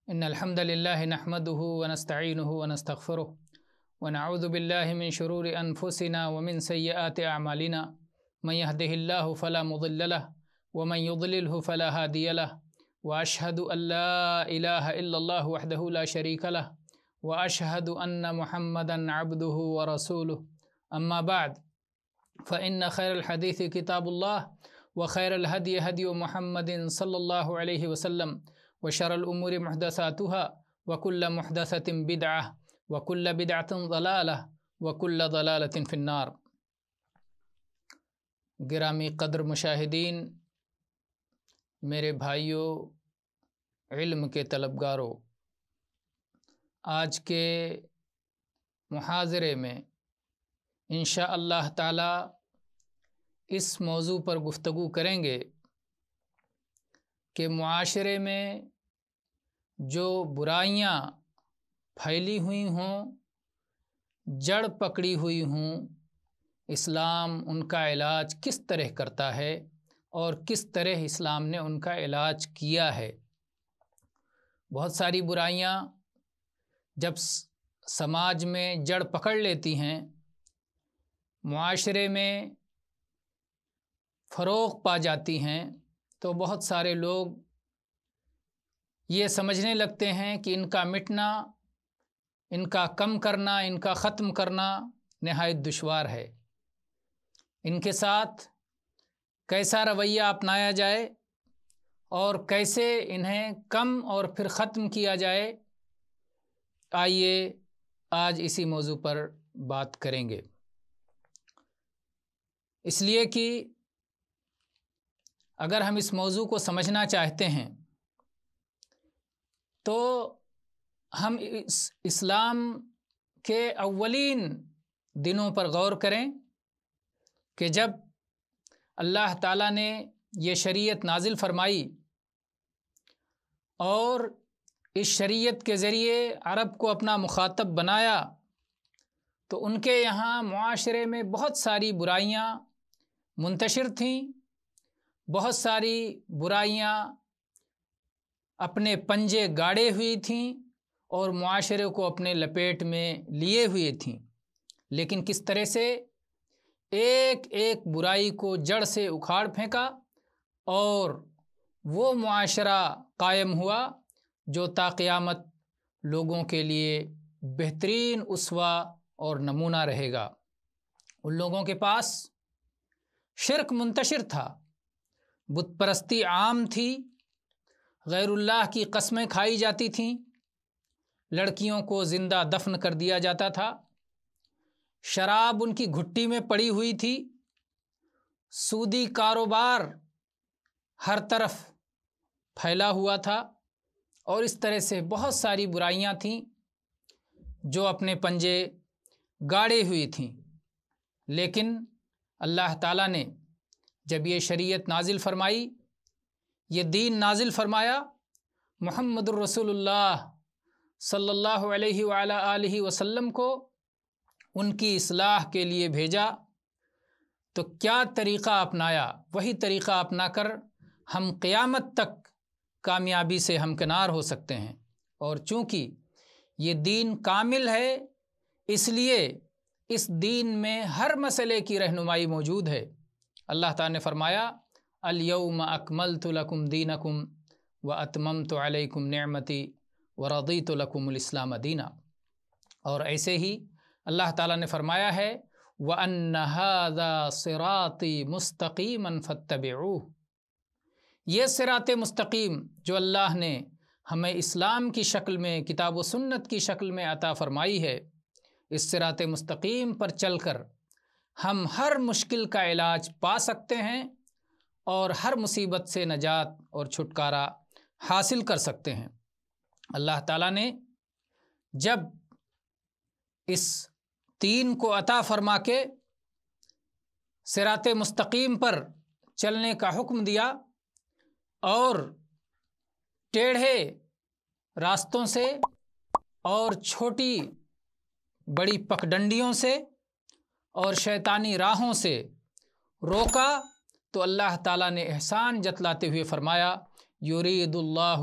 إن الحمد لله نحمده ونستعينه ونستغفره ونعوذ بالله من شرور أنفسنا ومن سيئات أعمالنا من يهده الله فلا مضل له ومن يضلله فلا هادي له وأشهد أن لا إله إلا الله وحده لا شريك له وأشهد أن محمدا عبده ورسوله أما بعد فإن خير الحديث كتاب الله وخير الهدي هدي محمد صلى الله عليه وسلم وشر الأمور محدثاتها وكل محدثة بدعة وكل بدعة ضلالة وكل ضلالة في النار۔ گرامی قدر مشاہدین، میرے بھائیوں، علم کے طلبگاروں، آج کے محاضرے میں انشاء اللہ تعالی اس موضوع پر گفتگو کریں گے کہ معاشرے میں جو برائیاں پھیلی ہوئی ہوں، جڑ پکڑی ہوئی ہوں، اسلام ان کا علاج کس طرح کرتا ہے اور کس طرح اسلام نے ان کا علاج کیا ہے۔ بہت ساری برائیاں جب سماج میں جڑ پکڑ لیتی ہیں، معاشرے میں فروغ پا جاتی ہیں، تو بہت سارے لوگ یہ سمجھنے لگتے ہیں کہ ان کا مٹنا، ان کا کم کرنا، ان کا ختم کرنا نہایت دشوار ہے۔ ان کے ساتھ کیسا رویہ اپنایا جائے اور کیسے انہیں کم اور پھر ختم کیا جائے، آئیے آج اسی موضوع پر بات کریں گے۔ اس لیے کہ اگر ہم اس موضوع کو سمجھنا چاہتے ہیں تو ہم اسلام کے اولین دنوں پر غور کریں کہ جب اللہ تعالیٰ نے یہ شریعت نازل فرمائی اور اس شریعت کے ذریعے عرب کو اپنا مخاطب بنایا، تو ان کے یہاں معاشرے میں بہت ساری برائیاں منتشر تھیں، بہت ساری برائیاں اپنے پنجے گاڑے ہوئی تھیں اور معاشرے کو اپنے لپیٹ میں لیے ہوئے تھیں، لیکن کس طرح سے ایک ایک برائی کو جڑ سے اکھاڑ پھینکا اور وہ معاشرہ قائم ہوا جو تا قیامت لوگوں کے لیے بہترین اسوہ اور نمونہ رہے گا۔ ان لوگوں کے پاس شرک منتشر تھا، بت پرستی عام تھی، غیر اللہ کی قسمیں کھائی جاتی تھیں، لڑکیوں کو زندہ دفن کر دیا جاتا تھا، شراب ان کی گھٹی میں پڑی ہوئی تھی، سودی کاروبار ہر طرف پھیلا ہوا تھا، اور اس طرح سے بہت ساری برائیاں تھیں جو اپنے پنجے گاڑے ہوئی تھیں۔ لیکن اللہ تعالیٰ نے جب یہ شریعت نازل فرمائی، یہ دین نازل فرمایا، محمد الرسول اللہ صلی اللہ علیہ وآلہ آلہ وسلم کو ان کی اصلاح کے لیے بھیجا، تو کیا طریقہ اپنایا؟ وہی طریقہ اپنا کر ہم قیامت تک کامیابی سے ہمکنار ہو سکتے ہیں۔ اور چونکہ یہ دین کامل ہے، اس لیے اس دین میں ہر مسئلے کی رہنمائی موجود ہے۔ اللہ تعالیٰ نے فرمایا، الیوم اکملت لکم دینکم واتممت علیکم نعمتی ورضیت لکم الاسلام دینا۔ اور ایسے ہی اللہ تعالیٰ نے فرمایا ہے، وَأَنَّ هَذَا صِرَاطِي مُسْتَقِيمًا فَاتَّبِعُوهُ۔ یہ صراط مستقیم جو اللہ نے ہمیں اسلام کی شکل میں، کتاب و سنت کی شکل میں عطا فرمائی ہے، اس صراط مستقیم پر چل کر ہم ہر مشکل کا علاج پا سکتے ہیں اور ہر مصیبت سے نجات اور چھٹکارا حاصل کر سکتے ہیں۔ اللہ تعالیٰ نے جب اس دین کو عطا فرما کے صراط مستقیم پر چلنے کا حکم دیا اور ٹیڑھے راستوں سے اور چھوٹی بڑی پگڈنڈیوں سے اور شیطانی راہوں سے روکا، تو اللہ تعالیٰ نے احسان جتلاتے ہوئے فرمایا، یرید اللہ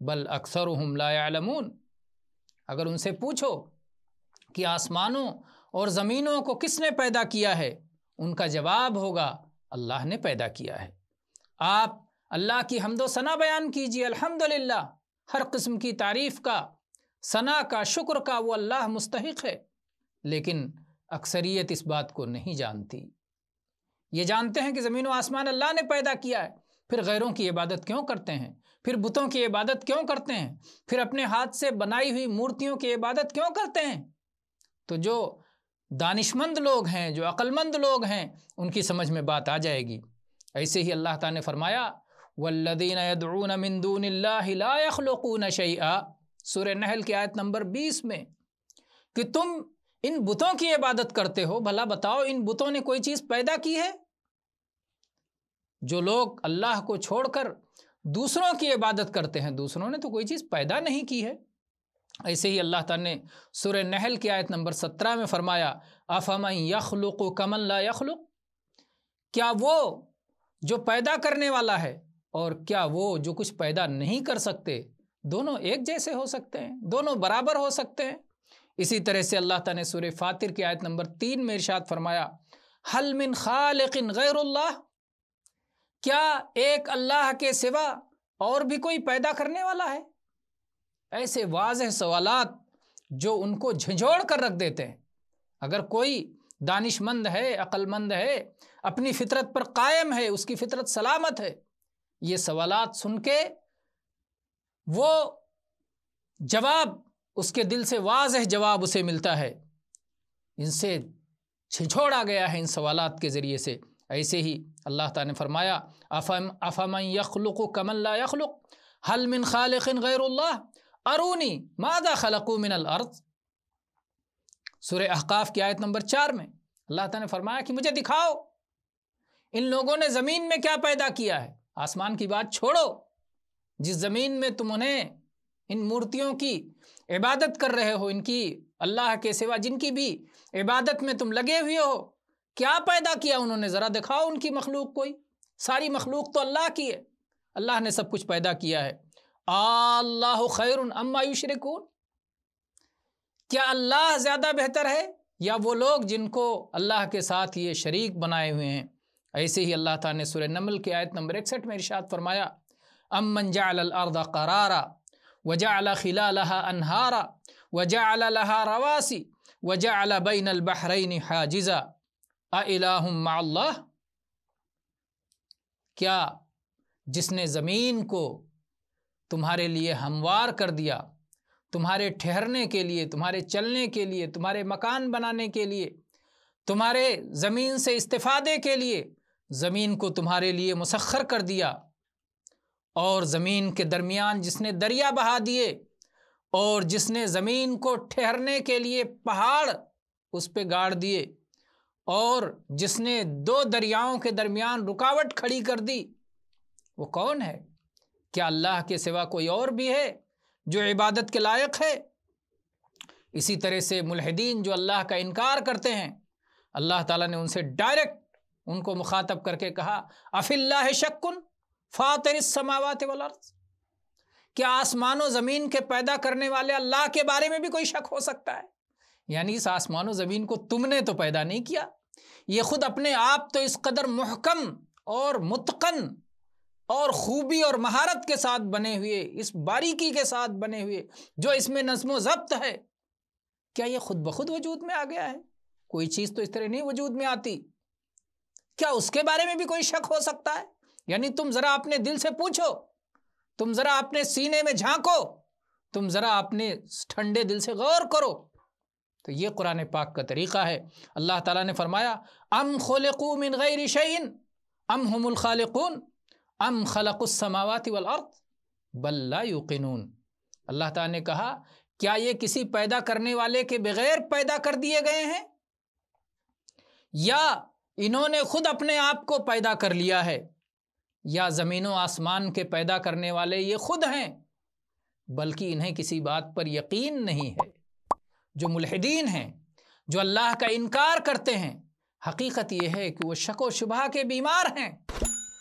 بل اکثرهم لا يعلمون، اگر ان سے پوچھو کہ آسمانوں اور زمینوں کو کس نے پیدا کیا ہے، ان کا جواب ہوگا اللہ نے پیدا کیا ہے۔ آپ اللہ کی حمد و ثنا بیان کیجیے، الحمدللہ، ہر قسم کی تعریف کا، ثنا کا، شکر کا وہ اللہ مستحق ہے، لیکن اکثریت اس بات کو نہیں جانتی۔ یہ جانتے ہیں کہ زمین و آسمان اللہ نے پیدا کیا ہے، پھر غیروں کی عبادت کیوں کرتے ہیں، پھر بتوں کی عبادت کیوں کرتے ہیں، پھر اپنے ہاتھ سے بنائی ہوئی مورتیوں کی عبادت کیوں کرتے ہیں؟ تو جو دانشمند لوگ ہیں، جو عقل مند لوگ ہیں، ان کی سمجھ میں بات آ جائے گی۔ ایسے ہی اللہ تعالیٰ نے فرمایا والذین یدعون من دون اللہ لا یخلقون شیئا، سورہ نحل کی آیت نمبر 20 میں، کہ تم ان بتوں کی عبادت کرتے ہو، بھلا بتاؤ ان بتوں نے کوئی چیز پیدا کی ہے؟ جو لوگ اللہ کو چھوڑ کر دوسروں کی عبادت کرتے ہیں، دوسروں نے تو کوئی چیز پیدا نہیں کی ہے۔ ایسے ہی اللہ تعالیٰ نے سورہ نحل کی آیت نمبر 17 میں فرمایا افمن یخلق کمن لا یخلق، کیا وہ جو پیدا کرنے والا ہے اور کیا وہ جو کچھ پیدا نہیں کر سکتے، دونوں ایک جیسے ہو سکتے ہیں، دونوں برابر ہو سکتے ہیں؟ اسی طرح سے اللہ تعالیٰ نے سورہ فاطر کی آیت نمبر 3 میں ارشاد فرمایا هل من خالق غیر اللہ، کیا ایک اللہ کے سوا اور بھی کوئی پیدا کرنے والا ہے؟ ایسے واضح سوالات جو ان کو جھنجھوڑ کر رکھ دیتے ہیں۔ اگر کوئی دانش مند ہے، عقل مند ہے، اپنی فطرت پر قائم ہے، اس کی فطرت سلامت ہے، یہ سوالات سن کے وہ جواب، اس کے دل سے واضح جواب اسے ملتا ہے، ان سے جھنجھوڑا گیا ہے ان سوالات کے ذریعے سے۔ ایسے ہی اللہ تعالیٰ نے فرمایا افمن یخلق کمن لا یخلق هل من خالق غیر اللہ ارونی ماذا خلقوا من الارض، سورہ احقاف کی آیت نمبر 4 میں اللہ تعالیٰ نے فرمایا کہ مجھے دکھاؤ ان لوگوں نے زمین میں کیا پیدا کیا ہے۔ آسمان کی بات چھوڑو، جس زمین میں تم انہیں ان مورتیوں کی عبادت کر رہے ہو، ان کی اللہ کے سوا جن کی بھی عبادت میں تم لگے ہوئے ہو، کیا پیدا کیا انہوں نے؟ ذرا دکھاؤ ان کی مخلوق کوئی، ساری مخلوق تو اللہ کی ہے، اللہ نے سب کچھ پیدا کیا ہے۔ اللہ خیر اما یشرکون، کیا اللہ زیادہ بہتر ہے یا وہ لوگ جن کو اللہ کے ساتھ یہ شریک بنائے ہوئے ہیں؟ ایسے ہی اللہ تعالیٰ نے سورہ نمل کی آیت نمبر 61 میں ارشاد فرمایا امن جعل الارض قرارا وجعل خلالها انہارا وجعل لها رواسی وجعل بین البحرین حاجزا اِلٰہ مع اللہ، کیا جس نے زمین کو تمہارے لیے ہموار کر دیا، تمہارے ٹھہرنے کے لیے، تمہارے چلنے کے لیے، تمہارے مکان بنانے کے لیے، تمہارے زمین سے استفادے کے لیے زمین کو تمہارے لیے مسخر کر دیا، اور زمین کے درمیان جس نے دریا بہا دیے، اور جس نے زمین کو ٹھہرنے کے لیے پہاڑ اس پہ گاڑ دیے، اور جس نے دو دریاؤں کے درمیان رکاوٹ کھڑی کر دی، وہ کون ہے؟ کیا اللہ کے سوا کوئی اور بھی ہے جو عبادت کے لائق ہے؟ اسی طرح سے ملحدین جو اللہ کا انکار کرتے ہیں، اللہ تعالیٰ نے ان سے ڈائریکٹ ان کو مخاطب کر کے کہا افی اللہ شک فاطر السماوات والارض، کیا آسمان و زمین کے پیدا کرنے والے اللہ کے بارے میں بھی کوئی شک ہو سکتا ہے؟ یعنی اس آسمان و زمین کو تم نے تو پیدا نہیں کیا، یہ خود اپنے آپ تو اس قدر محکم اور متقن اور خوبی اور مہارت کے ساتھ بنے ہوئے، اس باریکی کے ساتھ بنے ہوئے، جو اس میں نظم و ضبط ہے، کیا یہ خود بخود وجود میں آ گیا ہے؟ کوئی چیز تو اس طرح نہیں وجود میں آتی، کیا اس کے بارے میں بھی کوئی شک ہو سکتا ہے؟ یعنی تم ذرا اپنے دل سے پوچھو، تم ذرا اپنے سینے میں جھانکو، تم ذرا اپنے ٹھنڈے دل سے غور کرو۔ تو یہ قرآن پاک کا طریقہ ہے۔ اللہ تعالیٰ نے فرمایا ام خلقوا من غیر شیء ام هم الخالقون ام خلقوا السماوات والارض بل لا یوقنون، اللہ تعالیٰ نے کہا کیا یہ کسی پیدا کرنے والے کے بغیر پیدا کر دیے گئے ہیں، یا انہوں نے خود اپنے آپ کو پیدا کر لیا ہے، یا زمین و آسمان کے پیدا کرنے والے یہ خود ہیں، بلکہ انہیں کسی بات پر یقین نہیں ہے۔ جو ملحدین ہیں، جو اللہ کا انکار کرتے ہیں، حقیقت یہ ہے کہ وہ شک و شبہ کے بیمار ہیں،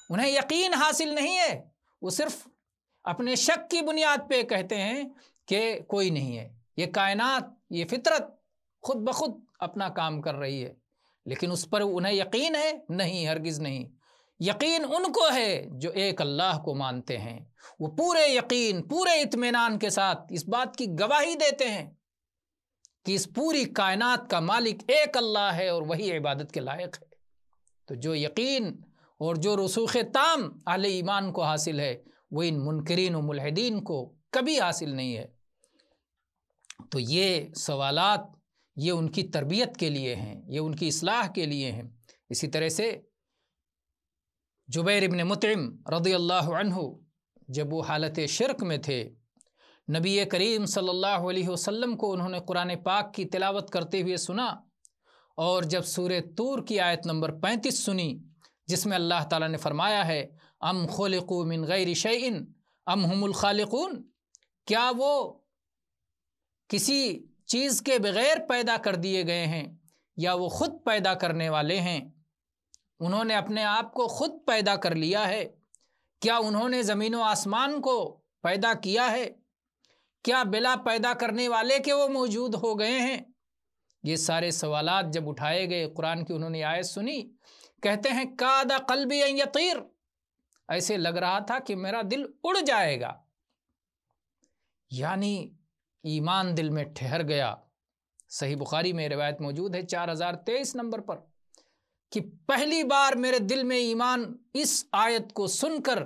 انہیں یقین حاصل نہیں ہے، وہ صرف اپنے شک کی بنیاد پہ کہتے ہیں کہ کوئی نہیں ہے، یہ کائنات، یہ فطرت خود بخود اپنا کام کر رہی ہے، لیکن اس پر انہیں یقین ہے؟ نہیں، ہرگز نہیں۔ یقین ان کو ہے جو ایک اللہ کو مانتے ہیں، وہ پورے یقین، پورے اطمینان کے ساتھ اس بات کی گواہی دیتے ہیں کہ اس پوری کائنات کا مالک ایک اللہ ہے اور وہی عبادت کے لائق ہے۔ تو جو یقین اور جو رسوخ تام اہل ایمان کو حاصل ہے، وہ ان منکرین و ملحدین کو کبھی حاصل نہیں ہے۔ تو یہ سوالات یہ ان کی تربیت کے لیے ہیں، یہ ان کی اصلاح کے لیے ہیں۔ اسی طرح سے جبیر ابن مطعم رضی اللہ عنہ جب وہ حالت شرک میں تھے، نبی کریم صلی اللہ علیہ وسلم کو انہوں نے قرآن پاک کی تلاوت کرتے ہوئے سنا، اور جب سورہ طور کی آیت نمبر 35 سنی، جس میں اللہ تعالیٰ نے فرمایا ہے ام خلقوا من غیر شیء ام هم الخالقون، کیا وہ کسی چیز کے بغیر پیدا کر دیے گئے ہیں یا وہ خود پیدا کرنے والے ہیں؟ انہوں نے اپنے آپ کو خود پیدا کر لیا ہے؟ کیا انہوں نے زمین و آسمان کو پیدا کیا ہے؟ کیا بلا پیدا کرنے والے کے وہ موجود ہو گئے ہیں؟ یہ سارے سوالات جب اٹھائے گئے، قرآن کی انہوں نے آیت سنی، کہتے ہیں کاد قلبی ان یطیر، ایسے لگ رہا تھا کہ میرا دل اڑ جائے گا، یعنی ایمان دل میں ٹھہر گیا۔ صحیح بخاری میں روایت موجود ہے 4023 نمبر پر کہ پہلی بار میرے دل میں ایمان، اس آیت کو سن کر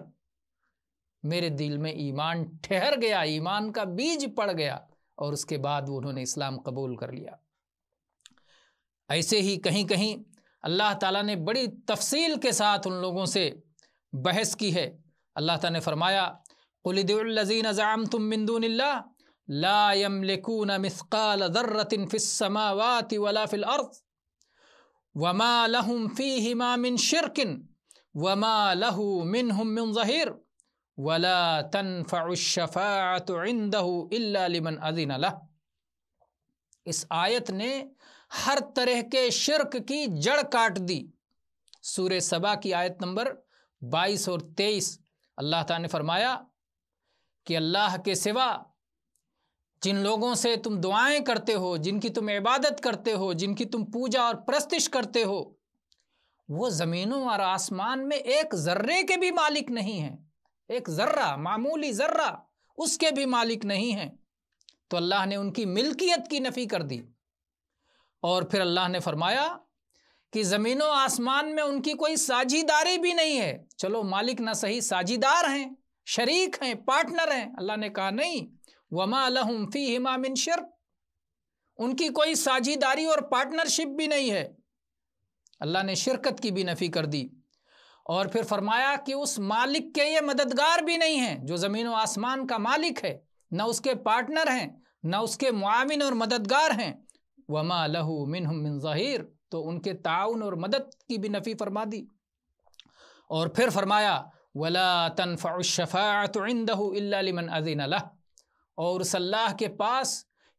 میرے دل میں ایمان ٹھہر گیا، ایمان کا بیج پڑ گیا، اور اس کے بعد انہوں نے اسلام قبول کر لیا۔ ایسے ہی کہیں کہیں اللہ تعالیٰ نے بڑی تفصیل کے ساتھ ان لوگوں سے بحث کی ہے۔ اللہ تعالیٰ نے فرمایا قل ادعوا الذین زعمتم من دون اللہ لا یملکون مثقال ذرۃ فی السماوات ولا فی الارض وما لهم فیہما من شرک وما له منہم من ظہیر ولا تنفع الشفاعۃ عنده الا لمن اذن له۔ اس آیت نے ہر طرح کے شرک کی جڑ کاٹ دی۔ سورہ سبا کی آیت نمبر 22 اور 23 اللہ تعالیٰ نے فرمایا کہ اللہ کے سوا جن لوگوں سے تم دعائیں کرتے ہو، جن کی تم عبادت کرتے ہو، جن کی تم پوجا اور پرستش کرتے ہو، وہ زمینوں اور آسمان میں ایک ذرے کے بھی مالک نہیں ہیں، ایک ذرہ، معمولی ذرہ اس کے بھی مالک نہیں ہیں۔ تو اللہ نے ان کی ملکیت کی نفی کر دی، اور پھر اللہ نے فرمایا کہ زمین و آسمان میں ان کی کوئی ساجھیداری بھی نہیں ہے۔ چلو مالک نہ صحیح، ساجھیدار ہیں، شریک ہیں، پارٹنر ہیں۔ اللہ نے کہا نہیں، وما لہم فیہما من شرک، ان کی کوئی ساجھیداری اور پارٹنرشپ بھی نہیں ہے۔ اللہ نے شرکت کی بھی نفی کر دی، اور پھر فرمایا کہ اس مالک کے یہ مددگار بھی نہیں ہیں جو زمین و آسمان کا مالک ہے، نہ اس کے پارٹنر ہیں، نہ اس کے معاون اور مددگار ہیں۔ وما لہ منہم من ظہیر، تو ان کے تعاون اور مدد کی بھی نفی فرما دی، اور پھر فرمایا ولا تنفع الشفاعۃ عندہ الا لمن اذن لہ، اور اس اللہ کے پاس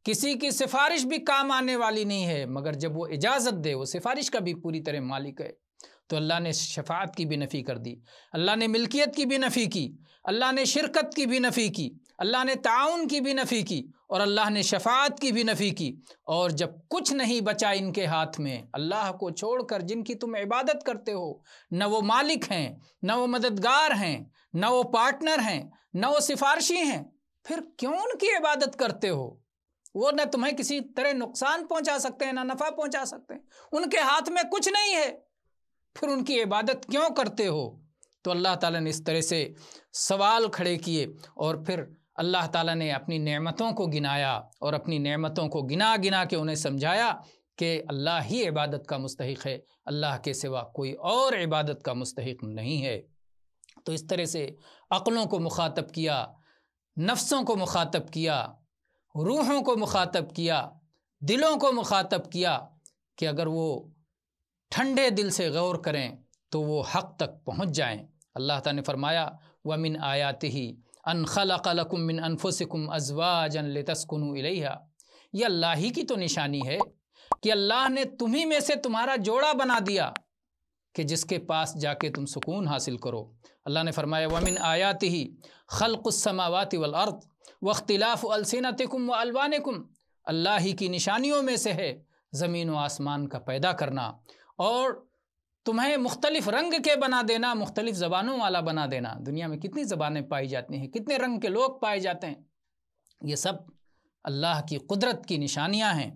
کسی کی سفارش بھی کام آنے والی نہیں ہے مگر جب وہ اجازت دے، وہ سفارش کا بھی پوری طرح مالک ہے۔ تو اللہ نے شفاعت کی بھی نفی کر دی، اللہ نے ملکیت کی بھی نفی کی، اللہ نے شرکت کی بھی نفی کی، اللہ نے تعاون کی بھی نفی کی، اور اللہ نے شفاعت کی بھی نفی کی۔ اور جب کچھ نہیں بچا ان کے ہاتھ میں، اللہ کو چھوڑ کر جن کی تم عبادت کرتے ہو، نہ وہ مالک ہیں، نہ وہ مددگار ہیں، نہ وہ پارٹنر ہیں، نہ وہ سفارشی ہیں، پھر کیوں ان کی عبادت کرتے ہو؟ وہ نہ تمہیں کسی طرح نقصان پہنچا سکتے ہیں، نہ نفع پہنچا سکتے ہیں، ان کے ہاتھ میں کچھ نہیں ہے، پھر ان کی عبادت کیوں کرتے ہو؟ تو اللہ تعالیٰ نے اس طرح سے سوال کھڑے کیے، اور پھر اللہ تعالیٰ نے اپنی نعمتوں کو گنایا، اور اپنی نعمتوں کو گنا گنا کے انہیں سمجھایا کہ اللہ ہی عبادت کا مستحق ہے، اللہ کے سوا کوئی اور عبادت کا مستحق نہیں ہے۔ تو اس طرح سے عقلوں کو مخاطب کیا، نفسوں کو مخاطب کیا، روحوں کو مخاطب کیا، دلوں کو مخاطب کیا کہ اگر وہ ٹھنڈے دل سے غور کریں تو وہ حق تک پہنچ جائیں۔ اللہ تعالیٰ نے فرمایا وَمِنْ آیَاتِهِ أَنْ خَلَقَ لَكُم مِّنْ أَنفُسِكُمْ أَزْوَاجًا لِتَسْكُنُوا إِلَيْهَا، یہ اللہ ہی کی تو نشانی ہے کہ اللہ نے تمہیں میں سے تمہارا جوڑا بنا دیا کہ جس کے پاس جا کے تم سکون حاصل کرو۔ اللہ نے فرمایا ومن آیاتہ خلق السماوات والارض واختلاف السنتکم والوانکم، اللہ ہی کی نشانیوں میں سے ہے زمین و آسمان کا پیدا کرنا اور تمہیں مختلف رنگ کے بنا دینا، مختلف زبانوں والا بنا دینا۔ دنیا میں کتنی زبانیں پائی جاتی ہیں، کتنے رنگ کے لوگ پائے جاتے ہیں، یہ سب اللہ کی قدرت کی نشانیاں ہیں۔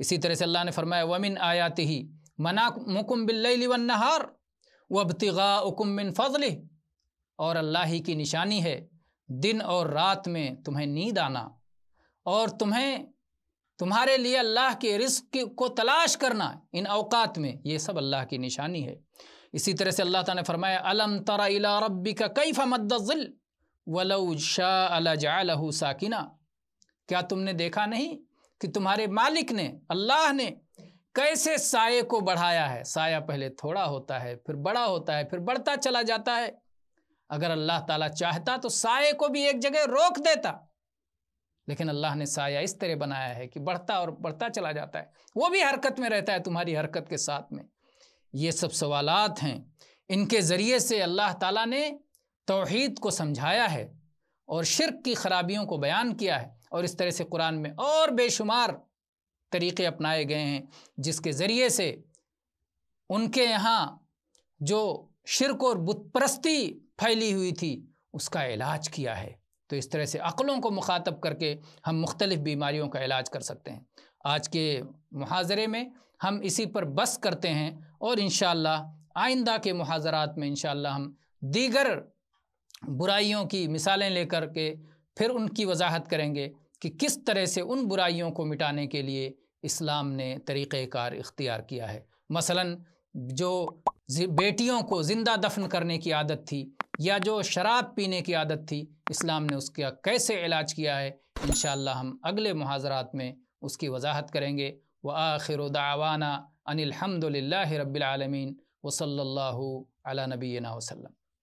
اسی طرح سے اللہ نے فرمایا وَمِنْ آیَاتِهِ مَنَامُكُمْ بِاللَّيْلِ وَالنَّهَارِ وَابْتِغَاؤُكُمْ مِنْ فَضْلِهِ، اور اللہ ہی کی نشانی ہے دن اور رات میں تمہیں نیند آنا اور تمہارے لیے اللہ کے رزق کو تلاش کرنا ان اوقات میں، یہ سب اللہ کی نشانی ہے۔ اسی طرح سے اللہ تعالیٰ نے فرمایا أَلَمْ تَرَ إِلَىٰ رَبِّكَ كَيْفَ مَدَّ الظِّلَّ وَلَوْ شَاءَ لَجَعَلَهُ سَاكِنًا، کیا تم نے دیکھا نہیں کہ تمہارے مالک نے، اللہ نے کیسے سائے کو بڑھایا ہے؟ سایہ پہلے تھوڑا ہوتا ہے، پھر بڑا ہوتا ہے، پھر بڑھتا چلا جاتا ہے۔ اگر اللہ تعالیٰ چاہتا تو سائے کو بھی ایک جگہ روک دیتا، لیکن اللہ نے سایہ اس طرح بنایا ہے کہ بڑھتا اور بڑھتا چلا جاتا ہے، وہ بھی حرکت میں رہتا ہے تمہاری حرکت کے ساتھ میں۔ یہ سب سوالات ہیں، ان کے ذریعے سے اللہ تعالیٰ نے توحید کو سمجھایا ہے اور شرک کی خرابیوں کو بیان کیا ہے، اور اس طرح سے قرآن میں اور بے شمار طریقے اپنائے گئے ہیں جس کے ذریعے سے ان کے یہاں جو شرک اور بت پرستی پھیلی ہوئی تھی اس کا علاج کیا ہے۔ تو اس طرح سے عقلوں کو مخاطب کر کے ہم مختلف بیماریوں کا علاج کر سکتے ہیں۔ آج کے محاضرے میں ہم اسی پر بس کرتے ہیں، اور انشاءاللہ آئندہ کے محاضرات میں انشاءاللہ ہم دیگر برائیوں کی مثالیں لے کر کے پھر ان کی وضاحت کریں گے کہ کس طرح سے ان برائیوں کو مٹانے کے لیے اسلام نے طریقہ کار اختیار کیا ہے۔ مثلاً جو بیٹیوں کو زندہ دفن کرنے کی عادت تھی یا جو شراب پینے کی عادت تھی، اسلام نے اس کا کیسے علاج کیا ہے، انشاءاللہ ہم اگلے محاضرات میں اس کی وضاحت کریں گے۔ وآخر دعوانا ان الحمد للہ رب العالمین وصلی اللہ علی نبینا وسلم۔